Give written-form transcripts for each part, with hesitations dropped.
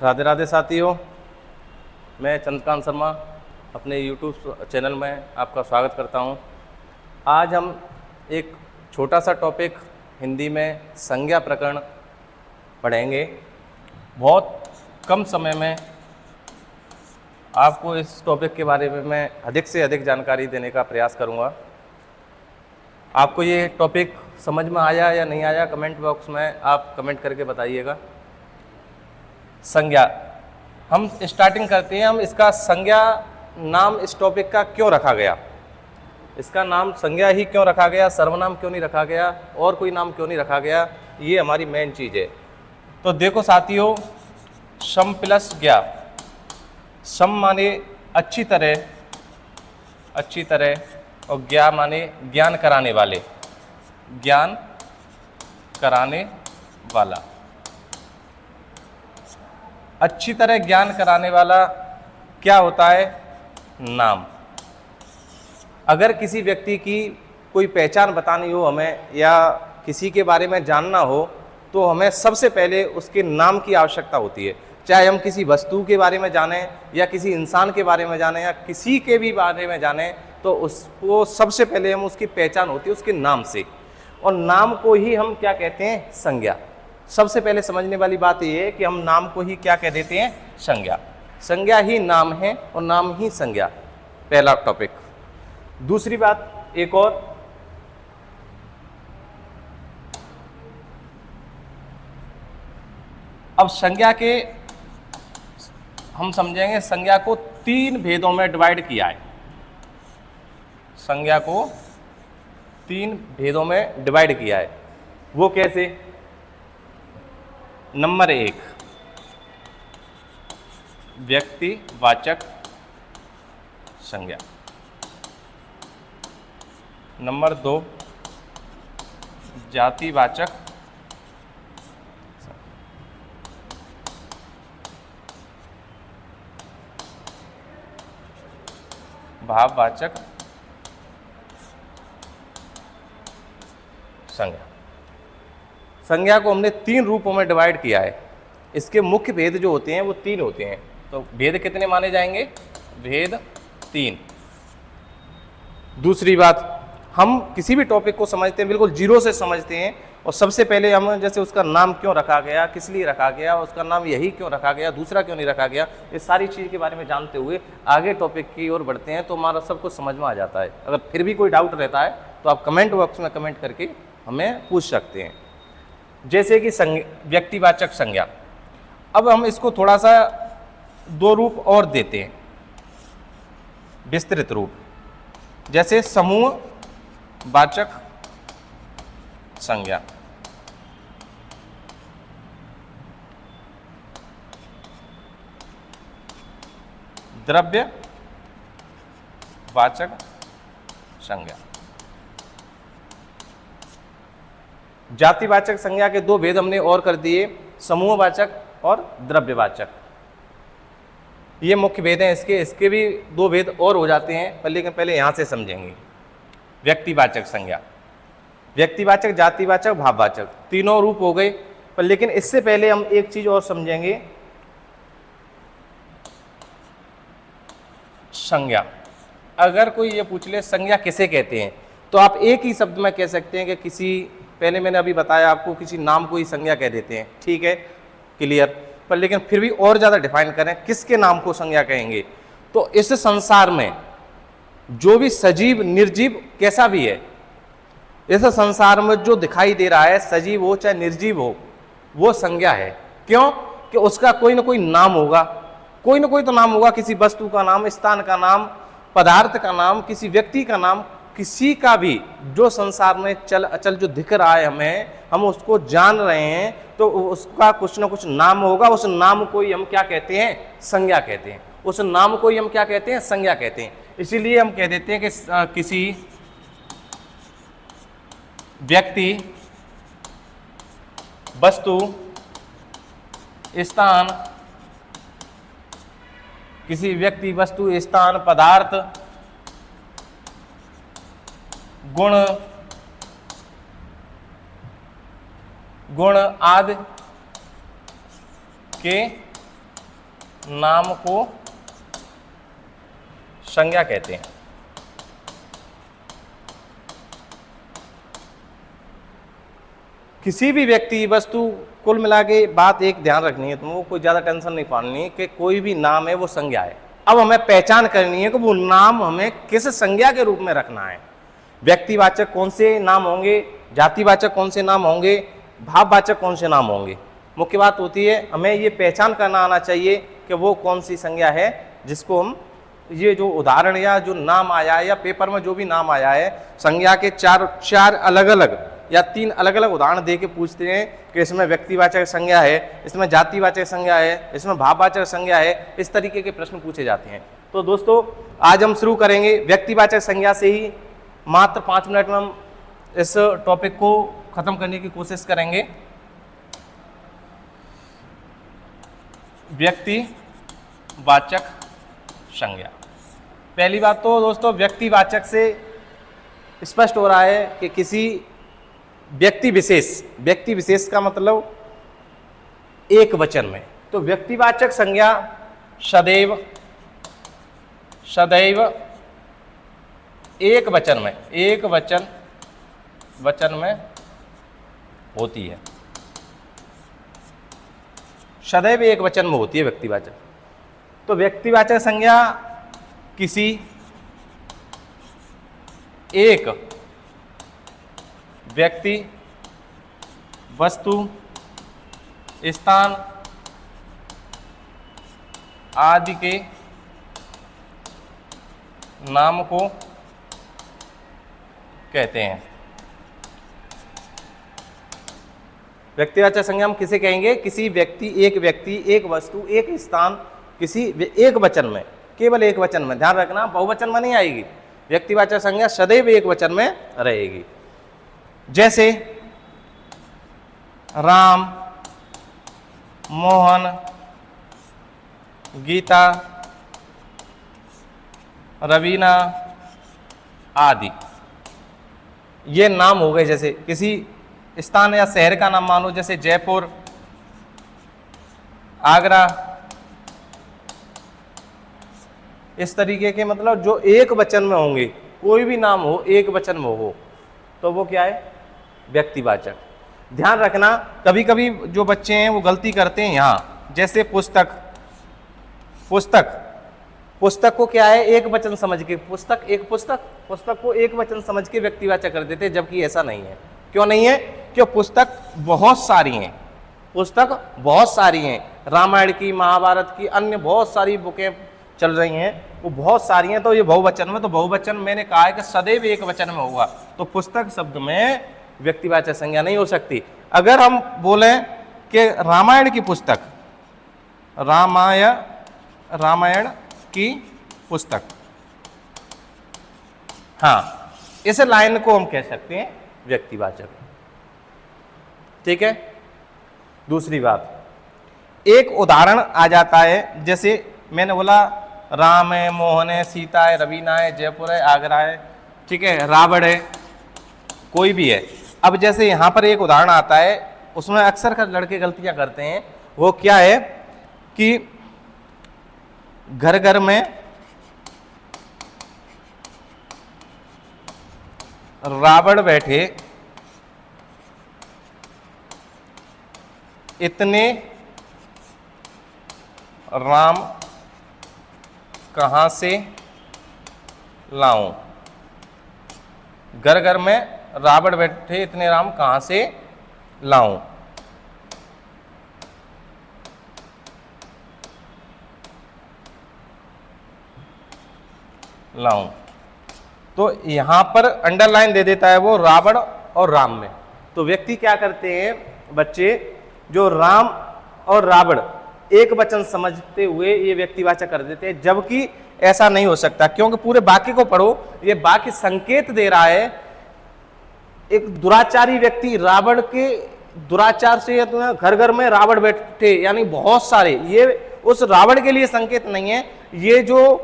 राधे राधे साथियों, मैं चंद्रकांत शर्मा अपने YouTube चैनल में आपका स्वागत करता हूं। आज हम एक छोटा सा टॉपिक हिंदी में संज्ञा प्रकरण पढ़ेंगे। बहुत कम समय में आपको इस टॉपिक के बारे में मैं अधिक से अधिक जानकारी देने का प्रयास करूंगा। आपको ये टॉपिक समझ में आया या नहीं आया, कमेंट बॉक्स में आप कमेंट करके बताइएगा। संज्ञा हम स्टार्टिंग करते हैं। हम इसका संज्ञा नाम इस टॉपिक का क्यों रखा गया, इसका नाम संज्ञा ही क्यों रखा गया, सर्वनाम क्यों नहीं रखा गया और कोई नाम क्यों नहीं रखा गया, ये हमारी मेन चीज़ है। तो देखो साथियों, सम प्लस ज्ञा। सम माने अच्छी तरह और ज्ञा माने ज्ञान कराने वाले, ज्ञान कराने वाला। अच्छी तरह ज्ञान कराने वाला क्या होता है? नाम। अगर किसी व्यक्ति की कोई पहचान बतानी हो हमें या किसी के बारे में जानना हो तो हमें सबसे पहले उसके नाम की आवश्यकता होती है। चाहे हम किसी वस्तु के बारे में जानें या किसी इंसान के बारे में जानें या किसी के भी बारे में जानें, तो उसको सबसे पहले हम उसकी पहचान होती है उसके नाम से, और नाम को ही हम क्या कहते हैं? संज्ञा। सबसे पहले समझने वाली बात यह है कि हम नाम को ही क्या कह देते हैं? संज्ञा। संज्ञा ही नाम है और नाम ही संज्ञा। पहला टॉपिक। दूसरी बात एक और, अब संज्ञा के हम समझेंगे, संज्ञा को 3 भेदों में डिवाइड किया है। संज्ञा को 3 भेदों में डिवाइड किया है। वो कैसे? नंबर 1 व्यक्तिवाचक संज्ञा, नंबर 2 जातिवाचक, भाववाचक संज्ञा। संज्ञा को हमने 3 रूपों में डिवाइड किया है। इसके मुख्य भेद जो होते हैं वो 3 होते हैं। तो भेद कितने माने जाएंगे? भेद 3। दूसरी बात, हम किसी भी टॉपिक को समझते हैं बिल्कुल जीरो से समझते हैं, और सबसे पहले हम जैसे उसका नाम क्यों रखा गया, किस लिए रखा गया, उसका नाम यही क्यों रखा गया, दूसरा क्यों नहीं रखा गया, ये सारी चीज़ के बारे में जानते हुए आगे टॉपिक की ओर बढ़ते हैं तो हमारा सब कुछ समझ में आ जाता है। अगर फिर भी कोई डाउट रहता है तो आप कमेंट बॉक्स में कमेंट करके हमें पूछ सकते हैं। जैसे कि व्यक्तिवाचक संज्ञा। अब हम इसको थोड़ा सा 2 रूप और देते हैं, विस्तृत रूप। जैसे समूहवाचक संज्ञा, द्रव्यवाचक संज्ञा। जातिवाचक संज्ञा के 2 भेद हमने और कर दिए, समूहवाचक और द्रव्यवाचक। ये मुख्य भेद हैं इसके भी 2 भेद और हो जाते हैं, पर लेकिन पहले यहां से समझेंगे। व्यक्तिवाचक संज्ञा, व्यक्तिवाचक, जातिवाचक, भाववाचक, तीनों रूप हो गए। पर लेकिन इससे पहले हम एक चीज और समझेंगे, संज्ञा। अगर कोई ये पूछ ले संज्ञा किसे कहते हैं, तो आप एक ही शब्द में कह सकते हैं कि किसी, पहले मैंने अभी बताया आपको, किसी नाम को ही संज्ञा कह देते हैं। ठीक है, क्लियर। पर लेकिन फिर भी और ज़्यादा डिफाइन करें, किसके नाम को संज्ञा कहेंगे? तो इस संसार में जो भी सजीव निर्जीव कैसा भी है, इस संसार में जो दिखाई दे रहा है, सजीव हो चाहे निर्जीव हो, वो संज्ञा है। क्यों? कि उसका कोई ना कोई नाम होगा, कोई ना कोई तो नाम होगा। किसी वस्तु का नाम, स्थान का नाम, पदार्थ का नाम, किसी व्यक्ति का नाम, किसी का भी जो संसार में चल अचल जो दिख रहा है हमें, हम उसको जान रहे हैं, तो उसका कुछ ना कुछ नाम होगा। उस नाम को ही हम क्या कहते हैं? संज्ञा कहते हैं। उस नाम को ही हम क्या कहते हैं? संज्ञा कहते हैं। इसीलिए हम कह देते हैं कि किसी व्यक्ति, वस्तु, स्थान, किसी व्यक्ति, वस्तु, स्थान, पदार्थ, गुण, गुण आदि के नाम को संज्ञा कहते हैं। किसी भी व्यक्ति वस्तु, कुल मिला के बात एक ध्यान रखनी है तुमको, कोई ज़्यादा टेंशन नहीं पानी है कि कोई भी नाम है वो संज्ञा है। अब हमें पहचान करनी है कि वो नाम हमें किस संज्ञा के रूप में रखना है। व्यक्तिवाचक कौन से नाम होंगे, जातिवाचक कौन से नाम होंगे, भाववाचक कौन से नाम होंगे। मुख्य बात होती है हमें ये पहचान करना आना चाहिए कि वो कौन सी संज्ञा है जिसको हम, ये जो उदाहरण या जो नाम आया है या पेपर में जो भी नाम आया है, संज्ञा के चार अलग अलग या 3 अलग अलग उदाहरण दे के पूछते हैं कि इसमें व्यक्तिवाचक संज्ञा है, इसमें जातिवाचक संज्ञा है, इसमें भाववाचक संज्ञा है। इस तरीके के प्रश्न पूछे जाते हैं। तो दोस्तों आज हम शुरू करेंगे व्यक्तिवाचक संज्ञा से ही। मात्र 5 मिनट में हम इस टॉपिक को खत्म करने की कोशिश करेंगे। व्यक्तिवाचक संज्ञा। पहली बात तो दोस्तों व्यक्तिवाचक से स्पष्ट हो रहा है कि किसी व्यक्ति विशेष का मतलब एक वचन में। तो व्यक्तिवाचक संज्ञा सदैव एक वचन में होती है। सदैव एक वचन में होती है व्यक्तिवाचक। तो व्यक्तिवाचक संज्ञा किसी एक व्यक्ति, वस्तु, स्थान आदि के नाम को कहते हैं। व्यक्तिवाचक संज्ञा हम किसे कहेंगे? किसी व्यक्ति, एक वस्तु, एक स्थान, किसी एक वचन में, केवल एक वचन में। ध्यान रखना बहुवचन में नहीं आएगी। व्यक्तिवाचक संज्ञा सदैव एक वचन में रहेगी। जैसे राम, मोहन, गीता, रवीना आदि, ये नाम हो गए। जैसे किसी स्थान या शहर का नाम मान लो, जैसे जयपुर, आगरा, इस तरीके के मतलब जो एक वचन में होंगे, कोई भी नाम हो एक वचन में हो तो वो क्या है? व्यक्तिवाचक। ध्यान रखना कभी कभी जो बच्चे हैं वो गलती करते हैं यहाँ, जैसे पुस्तक को क्या है? एक वचन समझ के पुस्तक को एक वचन समझ के व्यक्तिवाचक कर देते हैं, जबकि ऐसा नहीं है। क्यों नहीं है? क्यों पुस्तक बहुत सारी हैं। रामायण की, महाभारत की, अन्य बहुत सारी बुकें चल रही हैं, वो बहुत सारी हैं। तो ये बहुवचन में, तो बहुवचन मैंने कहा है कि सदैव एक वचन में होगा। तो पुस्तक शब्द में व्यक्तिवाचक संज्ञा नहीं हो सकती। अगर हम बोलें कि रामायण की पुस्तक, रामायण की पुस्तक, हाँ, इस लाइन को हम कह सकते हैं व्यक्तिवाचक। ठीक है। दूसरी बात, एक उदाहरण आ जाता है, जैसे मैंने बोला राम है, मोहन है, सीता है, रवीना है, जयपुर है, आगरा है, ठीक है, रावण है, कोई भी है। अब जैसे यहाँ पर एक उदाहरण आता है, उसमें अक्सर लड़के गलतियां करते हैं। वो क्या है कि घर घर में रावण बैठे, इतने राम कहाँ से लाऊं? घर घर में रावण बैठे, इतने राम कहाँ से लाऊं? तो यहां पर अंडरलाइन दे देता है वो रावण और राम में। तो व्यक्ति क्या करते हैं बच्चे, जो राम और रावण एक वचन समझते हुए ये व्यक्तिवाचक कर देते हैं, जबकि ऐसा नहीं हो सकता। क्योंकि पूरे वाक्य को पढ़ो, ये वाक्य संकेत दे रहा है एक दुराचारी व्यक्ति, रावण के दुराचार से घर घर में रावण बैठे, यानी बहुत सारे, ये उस रावण के लिए संकेत नहीं है। ये जो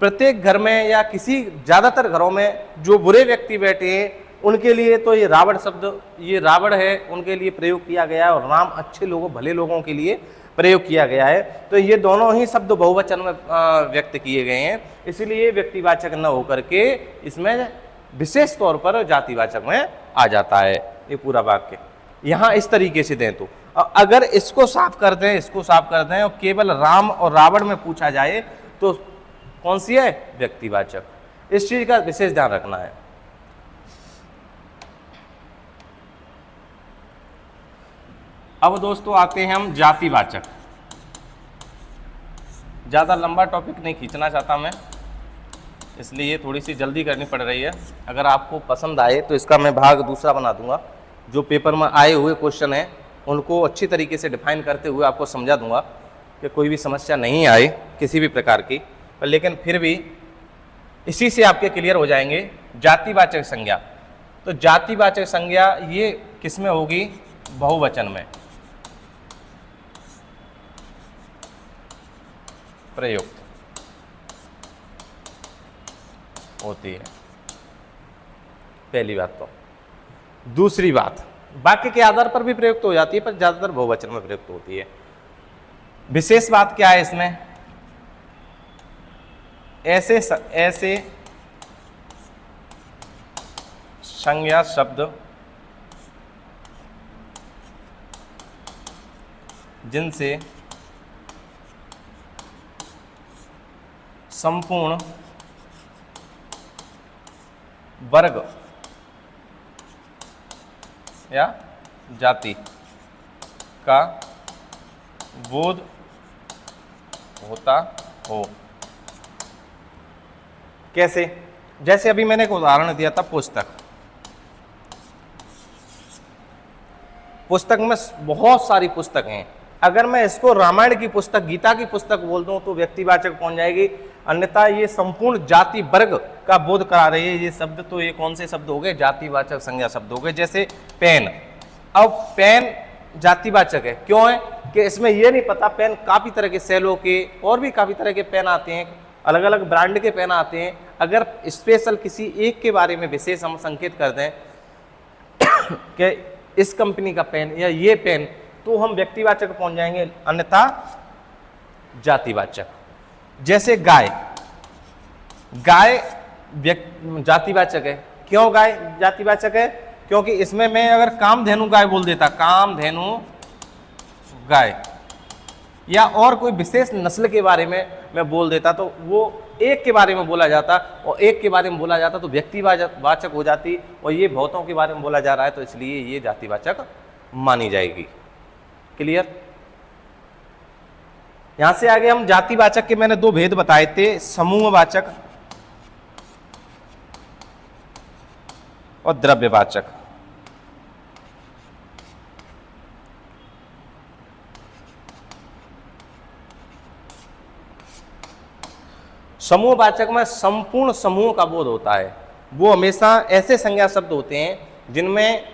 प्रत्येक घर में या किसी ज्यादातर घरों में जो बुरे व्यक्ति बैठे हैं, उनके लिए तो ये रावण शब्द, ये रावण है उनके लिए प्रयोग किया गया है, और राम अच्छे लोगों, भले लोगों के लिए प्रयोग किया गया है। तो ये दोनों ही शब्द बहुवचन में व्यक्त किए गए हैं, इसलिए व्यक्तिवाचक न होकर के इसमें विशेष तौर पर जातिवाचक में आ जाता है ये पूरा वाक्य। यहाँ इस तरीके से दें तो अगर इसको साफ कर दें, इसको साफ कर दें और केवल राम और रावण में पूछा जाए तो कौन सी है? व्यक्तिवाचक। इस चीज का विशेष ध्यान रखना है। अब दोस्तों आते हैं हम जातिवाचक। ज़्यादा लंबा टॉपिक नहीं खींचना चाहता मैं, इसलिए थोड़ी सी जल्दी करनी पड़ रही है। अगर आपको पसंद आए तो इसका मैं भाग दूसरा बना दूंगा। जो पेपर में आए हुए क्वेश्चन हैं उनको अच्छी तरीके से डिफाइन करते हुए आपको समझा दूंगा कि कोई भी समस्या नहीं आए किसी भी प्रकार की। पर लेकिन फिर भी इसी से आपके क्लियर हो जाएंगे जातिवाचक संज्ञा। तो जातिवाचक संज्ञा ये किस में होगी? बहुवचन में प्रयुक्त होती है, पहली बात। तो दूसरी बात, वाक्य के आधार पर भी प्रयुक्त हो जाती है पर ज्यादातर बहुवचन में प्रयुक्त होती है। विशेष बात क्या है इसमें? ऐसे संज्ञा शब्द जिनसे संपूर्ण वर्ग या जाति का बोध होता हो। कैसे? जैसे अभी मैंने एक उदाहरण दिया था, पुस्तक में बहुत सारी पुस्तक हैं। अगर मैं इसको रामायण की पुस्तक, गीता की पुस्तक बोल दूं तो व्यक्तिवाचक पहुंच जाएगी, अन्यथा ये संपूर्ण जाति वर्ग का बोध करा रही है ये शब्द। तो ये कौन से शब्द हो गए? जातिवाचक संज्ञा शब्द हो गए। जैसे पेन, अब पेन जातिवाचक है, क्यों है कि इसमें ये नहीं पता, पेन काफी तरह के, सेलो के और भी काफी तरह के पेन आते हैं, अलग अलग ब्रांड के पेन आते हैं। अगर स्पेशल किसी एक के बारे में विशेष हम संकेत कर दें कि इस कंपनी का पेन या ये पेन, तो हम व्यक्तिवाचक पहुंच जाएंगे, अन्यथा जातिवाचक। जैसे गाय, गाय जातिवाचक है। क्यों गाय जातिवाचक है? क्योंकि इसमें मैं अगर कामधेनु गाय बोल देता, कामधेनु गाय, या और कोई विशेष नस्ल के बारे में मैं बोल देता तो वो एक के बारे में बोला जाता, और एक के बारे में बोला जाता तो व्यक्तिवाचक हो जाती, और ये बहुतों के बारे में बोला जा रहा है तो इसलिए ये जातिवाचक मानी जाएगी। क्लियर? यहां से आगे हम जातिवाचक के मैंने दो भेद बताए थे, समूहवाचक और द्रव्यवाचक। समूहवाचक में संपूर्ण समूह का बोध होता है। वो हमेशा ऐसे संज्ञा शब्द होते हैं जिनमें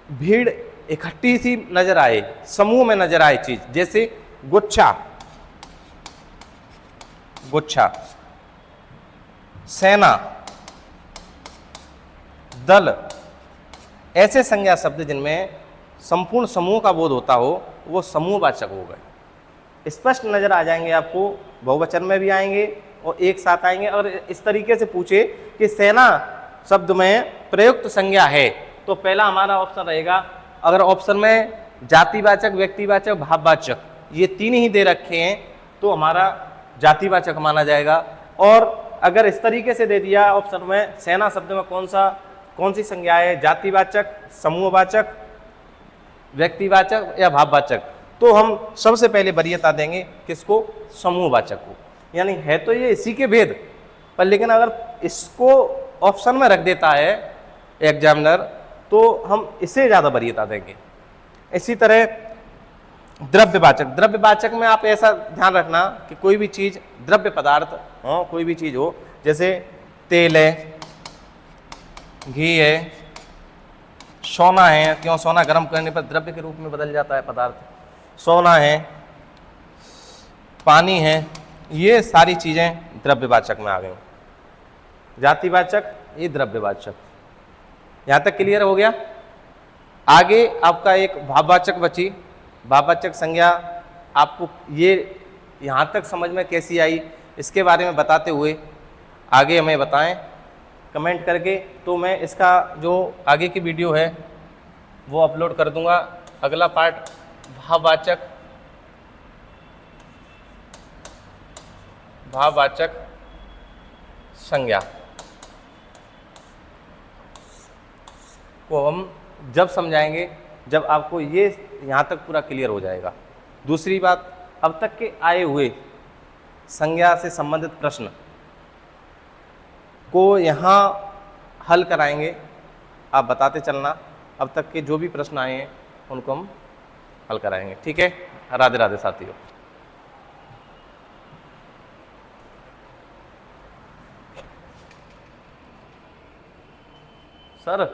भीड़ इकट्ठी सी नजर आए, समूह में नजर आए चीज। जैसे गुच्छा, गुच्छा, सेना, दल, ऐसे संज्ञा शब्द जिनमें संपूर्ण समूह का बोध होता हो वो समूहवाचक हो गए। स्पष्ट नजर आ जाएंगे आपको, बहुवचन में भी आएंगे और एक साथ आएंगे। और इस तरीके से पूछे कि सेना शब्द में प्रयुक्त संज्ञा है तो पहला हमारा ऑप्शन रहेगा। अगर ऑप्शन में जातिवाचक, व्यक्तिवाचक, भाववाचक ये तीन ही दे रखे हैं तो हमारा जातिवाचक माना जाएगा। और अगर इस तरीके से दे दिया ऑप्शन में सेना शब्द में कौन सी संज्ञा है, जातिवाचक, समूहवाचक, व्यक्तिवाचक या भाववाचक, तो हम सबसे पहले वरीयता देंगे किसको? समूहवाचक को। यानी है तो ये इसी के भेद पर, लेकिन अगर इसको ऑप्शन में रख देता है एग्जामिनर तो हम इसे ज्यादा वरीयता देंगे। इसी तरह द्रव्यवाचक, द्रव्यवाचक में आप ऐसा ध्यान रखना कि कोई भी चीज द्रव्य पदार्थ हो, कोई भी चीज हो, जैसे तेल है, घी है, सोना है। क्यों? सोना गर्म करने पर द्रव्य के रूप में बदल जाता है पदार्थ। सोना है, पानी है, ये सारी चीजें द्रव्यवाचक में आ गई। जातिवाचक ये द्रव्यवाचक। यहाँ तक क्लियर हो गया। आगे आपका एक भाववाचक बची। भाववाचक संज्ञा आपको ये यहाँ तक समझ में कैसी आई इसके बारे में बताते हुए आगे हमें बताएं कमेंट करके, तो मैं इसका जो आगे की वीडियो है वो अपलोड कर दूंगा। अगला पार्ट भाववाचक संज्ञा को हम जब समझाएंगे जब आपको ये यहाँ तक पूरा क्लियर हो जाएगा। दूसरी बात, अब तक के आए हुए संज्ञा से संबंधित प्रश्न को यहाँ हल कराएंगे, आप बताते चलना। अब तक के जो भी प्रश्न आए हैं उनको हम हल कराएंगे। ठीक है, राधे राधे साथियों। सर